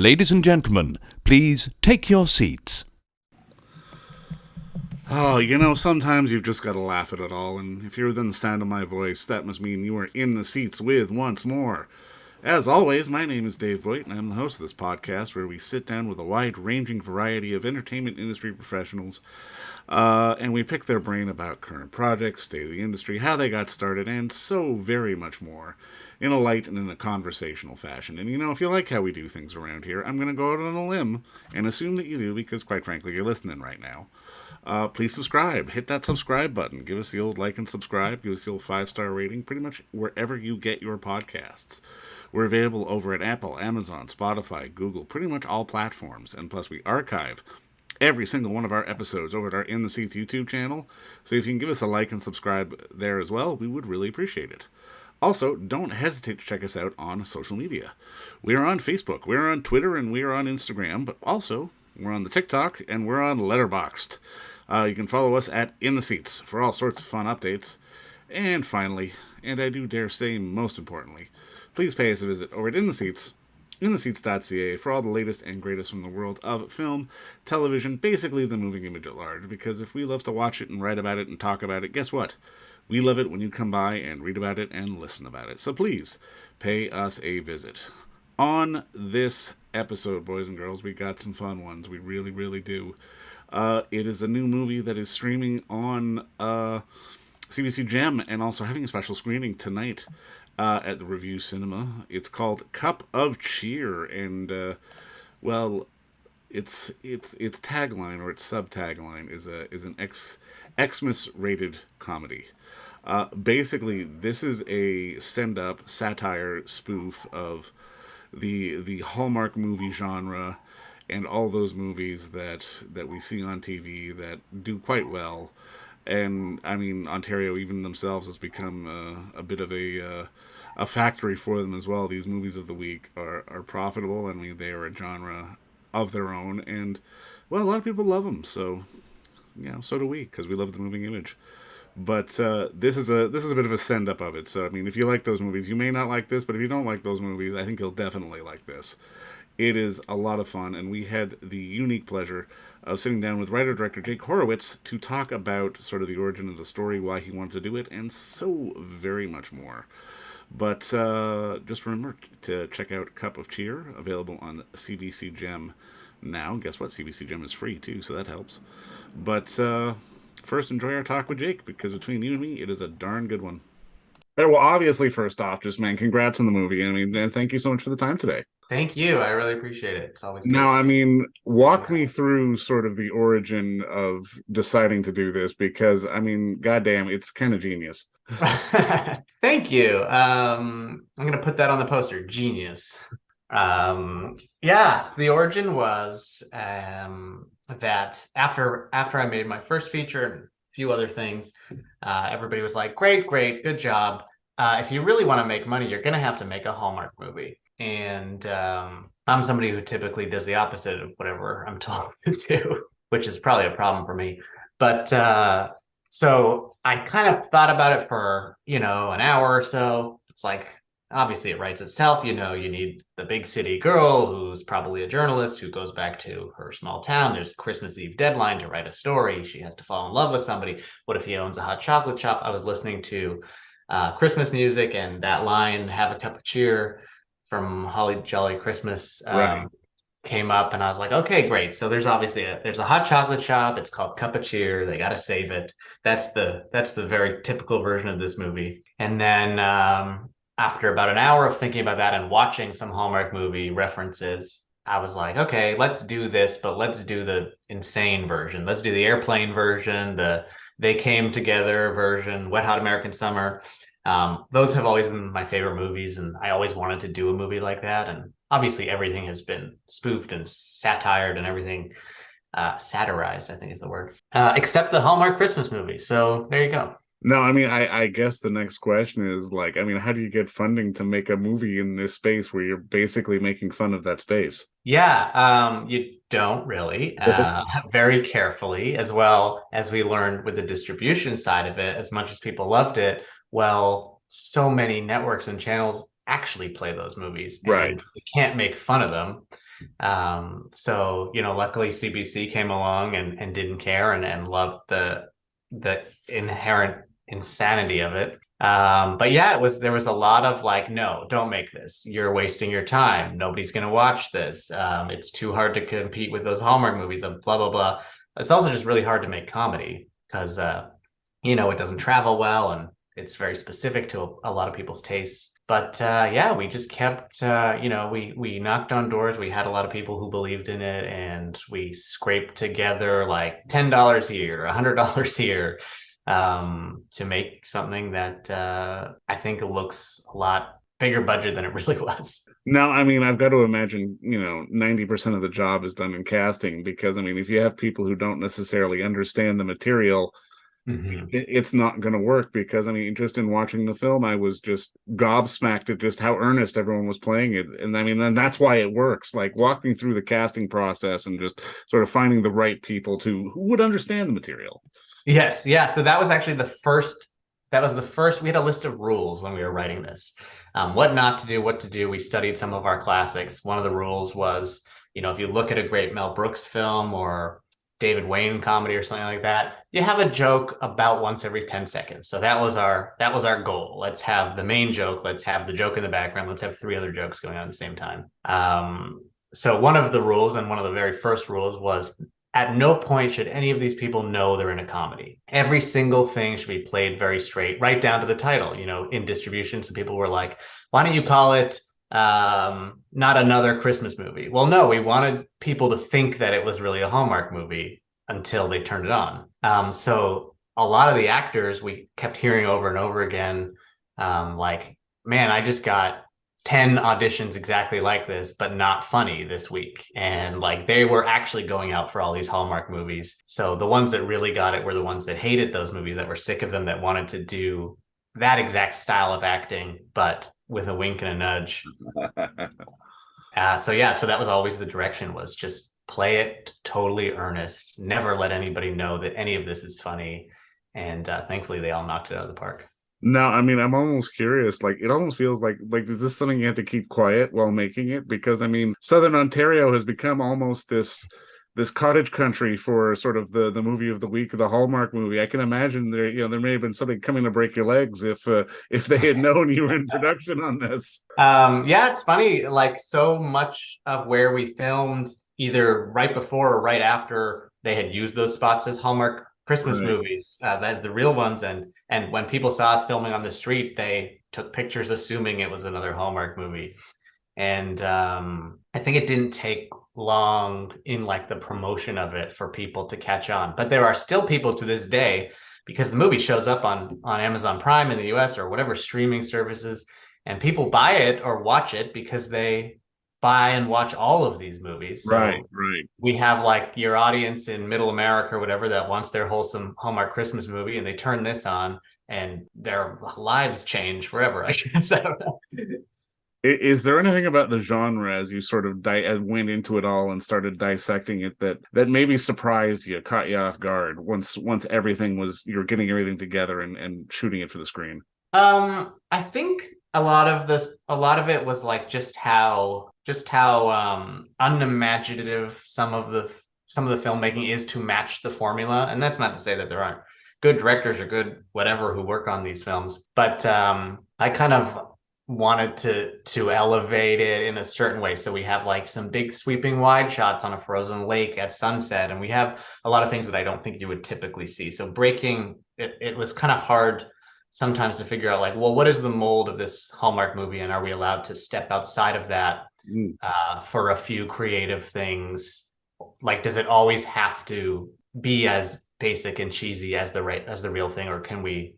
Ladies and gentlemen, please take your seats. Oh, sometimes you've just got to laugh at it all, and if you're within the sound of my voice, that must mean you are in the seats with once more. As always, my name is Dave Voigt, and I'm the host of this podcast where we sit down with a wide-ranging variety of entertainment industry professionals, and we pick their brain about current projects, state of the industry, how they got started, and so very much more, in a light and in a conversational fashion. And if you like how we do things around here, I'm going to go out on a limb and assume that you do, because quite frankly, you're listening right now. Please subscribe. Hit that subscribe button. Give us the old like and subscribe. Give us the old 5-star rating, pretty much wherever you get your podcasts. We're available over at Apple, Amazon, Spotify, Google, pretty much all platforms. And plus, we archive every single one of our episodes over at our In the Seats YouTube channel. So if you can give us a like and subscribe there as well, we would really appreciate it. Also, don't hesitate to check us out on social media. We are on Facebook, we're on Twitter, and we are on Instagram, but also we're on the TikTok, and we're on Letterboxd. You can follow us at In the Seats for all sorts of fun updates. And finally, and I do dare say most importantly, please pay us a visit over at In the Seats, intheseats.ca, for all the latest and greatest from the world of film, television, basically the moving image at large. Because if we love to watch it and write about it and talk about it, guess what? We love it when you come by and read about it and listen about it. So please, pay us a visit. On this episode, boys and girls, we got some fun ones. We really, really do. It is a new movie that is streaming on CBC Gem and also having a special screening tonight at the Review Cinema. It's called Cup of Cheer, and its tagline or its sub-tagline is an Xmas rated comedy. Basically, this is a send-up satire spoof of the Hallmark movie genre and all those movies that we see on TV that do quite well. And I mean, Ontario even themselves has become a bit of a factory for them as well. These movies of the week are profitable. I mean, they are a genre of their own, and well, a lot of people love them. So so do we, because we love the moving image. But this is a bit of a send up of it. So I mean, if you like those movies, you may not like this, but if you don't like those movies, I think you'll definitely like this. It is a lot of fun, and we had the unique pleasure of sitting down with writer-director Jake Horowitz to talk about sort of the origin of the story, why he wanted to do it, and so very much more. But just remember to check out Cup of Cheer, available on CBC Gem now. Guess what? CBC Gem is free, too, so that helps. But first, enjoy our talk with Jake, because between you and me, it is a darn good one. Well, obviously, first off, just, man, congrats on the movie. I mean, thank you so much for the time today. Thank you. I really appreciate it. It's always good. Now, I mean, walk me through sort of the origin of deciding to do this, because, I mean, goddamn, it's kind of genius. Thank you. I'm going to put that on the poster. Genius. The origin was that after I made my first feature and a few other things, everybody was like, great, good job. If you really want to make money, you're going to have to make a Hallmark movie. And I'm somebody who typically does the opposite of whatever I'm told to do, which is probably a problem for me. But so I kind of thought about it for, an hour or so. It's like, obviously it writes itself. You need the big city girl who's probably a journalist who goes back to her small town. There's a Christmas Eve deadline to write a story. She has to fall in love with somebody. What if he owns a hot chocolate shop? I was listening to Christmas music, and that line, "Have a Cup of Cheer" from Holly Jolly Christmas came up, and I was like, okay, great. So there's obviously there's a hot chocolate shop. It's called Cup of Cheer. They got to save it. That's the very typical version of this movie. And then after about an hour of thinking about that and watching some Hallmark movie references, I was like, okay, let's do this, but let's do the insane version. Let's do the airplane version, the They Came Together version, Wet Hot American Summer. Those have always been my favorite movies, and I always wanted to do a movie like that. And obviously everything has been spoofed and satired and everything, satirized, I think is the word, except the Hallmark Christmas movie. So there you go. No, I mean, I guess the next question is, like, I mean, how do you get funding to make a movie in this space where you're basically making fun of that space? Yeah, you don't really, very carefully, as well as we learned with the distribution side of it. As much as people loved it, well, so many networks and channels actually play those movies, Right. and we can't make fun of them. So, luckily CBC came along and didn't care and loved the inherent insanity of it. But yeah, there was a lot of like, no, don't make this. You're wasting your time. Nobody's going to watch this. It's too hard to compete with those Hallmark movies of blah, blah, blah. It's also just really hard to make comedy because, it doesn't travel well and it's very specific to a lot of people's tastes. But yeah, we just kept, we knocked on doors. We had a lot of people who believed in it, and we scraped together like $10 here, $100 here, to make something that I think looks a lot bigger budget than it really was. Now, I mean, I've got to imagine, 90% of the job is done in casting because, I mean, if you have people who don't necessarily understand the material, it's not going to work because, I mean, just in watching the film, I was just gobsmacked at just how earnest everyone was playing it. And I mean, then that's why it works. Like walking through the casting process and just sort of finding the right people who would understand the material. Yes. Yeah. So that was actually the first, we had a list of rules when we were writing this. What not to do, what to do. We studied some of our classics. One of the rules was, if you look at a great Mel Brooks film or David Wayne comedy or something like that, you have a joke about once every 10 seconds. So that was our goal. Let's have the main joke. Let's have the joke in the background. Let's have 3 other jokes going on at the same time. So one of the rules, and one of the very first rules, was at no point should any of these people know they're in a comedy. Every single thing should be played very straight, right down to the title. In distribution, some people were like, why don't you call it Not Another Christmas Movie? Well, no, we wanted people to think that it was really a Hallmark movie until they turned it on. So a lot of the actors, we kept hearing over and over again, like, man, I just got 10 auditions exactly like this, but not funny this week. And like, they were actually going out for all these Hallmark movies. So the ones that really got it were the ones that hated those movies, that were sick of them, that wanted to do that exact style of acting, but with a wink and a nudge. So that was always the direction, was just play it totally earnest. Never let anybody know that any of this is funny. And thankfully, they all knocked it out of the park. No, I mean, I'm almost curious. Like, it almost feels like is this something you have to keep quiet while making it? Because, I mean, Southern Ontario has become almost this cottage country for sort of the movie of the week, the Hallmark movie. I can imagine there may have been something coming to break your legs if they had known you were in production on this. Yeah, it's funny. Like, so much of where we filmed, either right before or right after, they had used those spots as Hallmark Christmas movies, that's the real ones. And when people saw us filming on the street, they took pictures assuming it was another Hallmark movie. And I think it didn't take long in like the promotion of it for people to catch on. But there are still people to this day, because the movie shows up on Amazon Prime in the US or whatever streaming services, and people buy it or watch it because they buy and watch all of these movies. So right. We have like your audience in Middle America or whatever that wants their wholesome Hallmark Christmas movie, and they turn this on and their lives change forever, I guess. Is there anything about the genre, as you sort of went into it all and started dissecting it, that maybe surprised you, caught you off guard once everything was, you're getting everything together and shooting it for the screen? I think a lot of it was like just how unimaginative some of the filmmaking is to match the formula. And that's not to say that there aren't good directors or good whatever who work on these films, but I kind of wanted to elevate it in a certain way. So we have like some big sweeping wide shots on a frozen lake at sunset, and we have a lot of things that I don't think you would typically see. So breaking it was kind of hard sometimes to figure out, like, well, what is the mold of this Hallmark movie, and are we allowed to step outside of that for a few creative things? Like, does it always have to be as basic and cheesy as the real thing, or can we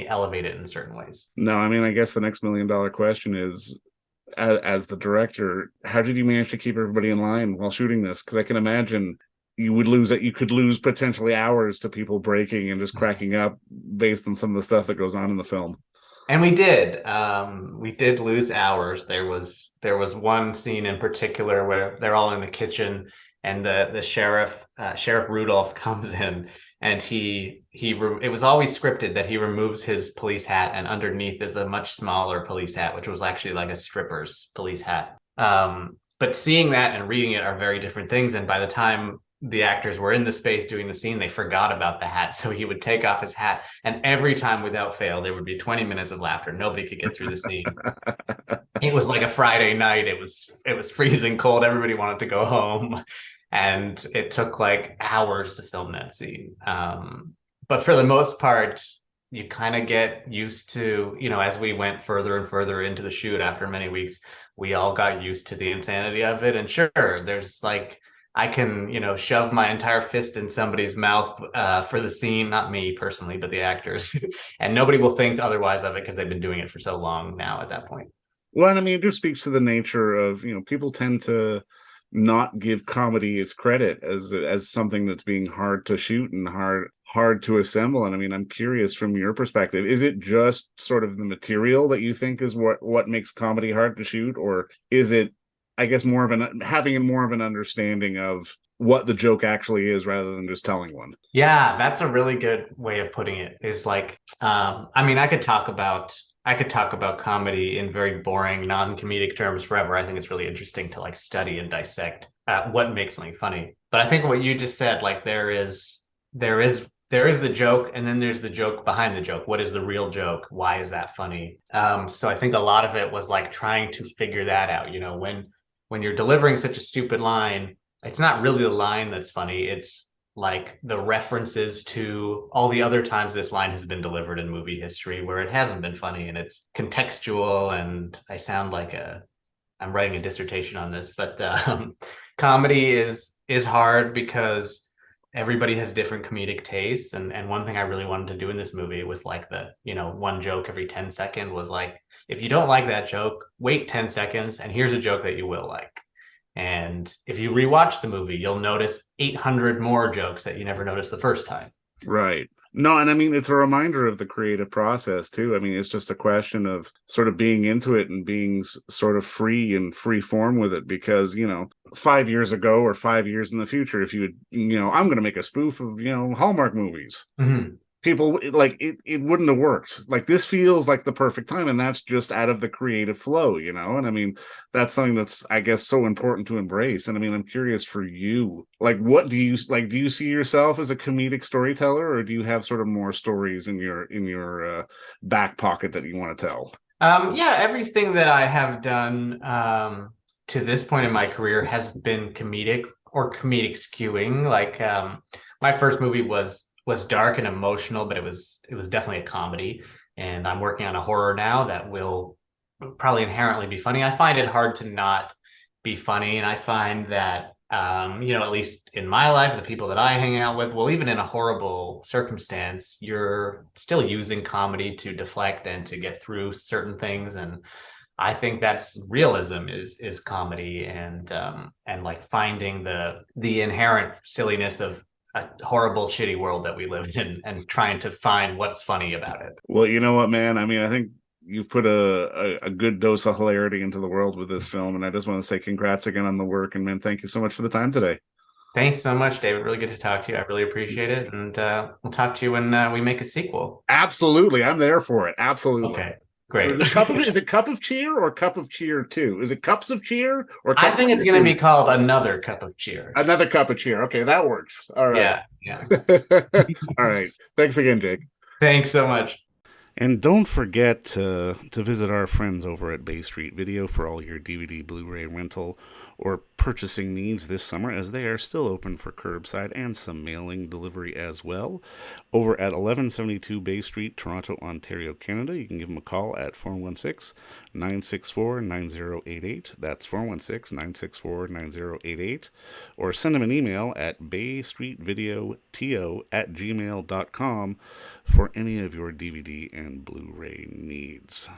elevate it in certain ways? No, I mean, I guess the next $1 million question is, as the director, how did you manage to keep everybody in line while shooting this? Because I can imagine you could lose potentially hours to people breaking and just cracking up based on some of the stuff that goes on in the film. And we did lose hours. There was one scene in particular where they're all in the kitchen, and the sheriff Rudolph comes in, and it was always scripted that he removes his police hat, and underneath is a much smaller police hat, which was actually like a stripper's police hat. But seeing that and reading it are very different things. And by the time the actors were in the space doing the scene, they forgot about the hat. So he would take off his hat, and every time without fail, there would be 20 minutes of laughter. Nobody could get through the scene. It was like a Friday night. It was freezing cold. Everybody wanted to go home. And it took like hours to film that scene. But for the most part, you kind of get used to, as we went further and further into the shoot after many weeks, we all got used to the insanity of it. And sure, there's like, I can, shove my entire fist in somebody's mouth for the scene, not me personally, but the actors. And nobody will think otherwise of it because they've been doing it for so long now at that point. Well, and I mean, it just speaks to the nature of, people tend to not give comedy its credit as something that's being hard to shoot and hard to assemble. And I mean, I'm curious from your perspective, is it just sort of the material that you think is what makes comedy hard to shoot, or is it, I guess, having more of an understanding of what the joke actually is rather than just telling one? Yeah, that's a really good way of putting it. Is like, I mean, I could talk about comedy in very boring, non-comedic terms forever. I think it's really interesting to like study and dissect what makes something funny. But I think what you just said, like there is the joke, and then there's the joke behind the joke. What is the real joke? Why is that funny? So I think a lot of it was like trying to figure that out. When you're delivering such a stupid line, it's not really the line that's funny. It's like the references to all the other times this line has been delivered in movie history where it hasn't been funny, and it's contextual. And I sound like I'm writing a dissertation on this, but comedy is hard because everybody has different comedic tastes. And one thing I really wanted to do in this movie with like the, one joke every 10 seconds was like, if you don't like that joke, wait 10 seconds and here's a joke that you will like. And if you rewatch the movie, you'll notice 800 more jokes that you never noticed the first time. Right. No, and I mean, it's a reminder of the creative process, too. I mean, it's just a question of sort of being into it and being sort of free and free form with it. Because, 5 years ago or 5 years in the future, if you would, I'm going to make a spoof of, Hallmark movies. Mm-hmm. People like it wouldn't have worked. Like, this feels like the perfect time, and that's just out of the creative flow, and I mean, that's something that's, I guess, so important to embrace. And I mean, I'm curious for you, like, what do you see yourself as a comedic storyteller, or do you have sort of more stories in your back pocket that you want to tell? Yeah, everything that I have done to this point in my career has been comedic or comedic skewing. Like my first movie was dark and emotional, but it was definitely a comedy. And I'm working on a horror now that will probably inherently be funny. I find it hard to not be funny. And I find that, at least in my life, the people that I hang out with, well, even in a horrible circumstance, you're still using comedy to deflect and to get through certain things. And I think that's realism is comedy, and like finding the inherent silliness of a horrible, shitty world that we live in and trying to find what's funny about it. Well, you know what, man? I mean, I think you've put a good dose of hilarity into the world with this film, and I just want to say congrats again on the work, and man, thank you so much for the time today. Thanks so much, David. Really good to talk to you. I really appreciate it, and we'll talk to you when we make a sequel. Absolutely, I'm there for it. Absolutely. Okay. Great. Is it Cup of Cheer or Cup of Cheer 2? Is it Cups of Cheer or I think it's going to be called Another Cup of Cheer. Another Cup of Cheer. Okay, that works. All right. Yeah. All right. Thanks again, Jake. Thanks so much. And don't forget to visit our friends over at Bay Street Video for all your DVD, Blu-ray rental, or purchasing needs this summer, as they are still open for curbside and some mailing delivery as well. Over at 1172 Bay Street, Toronto, Ontario, Canada, you can give them a call at 416-964-9088. That's 416-964-9088. Or send them an email at baystreetvideoto@gmail.com for any of your DVD and Blu-ray needs.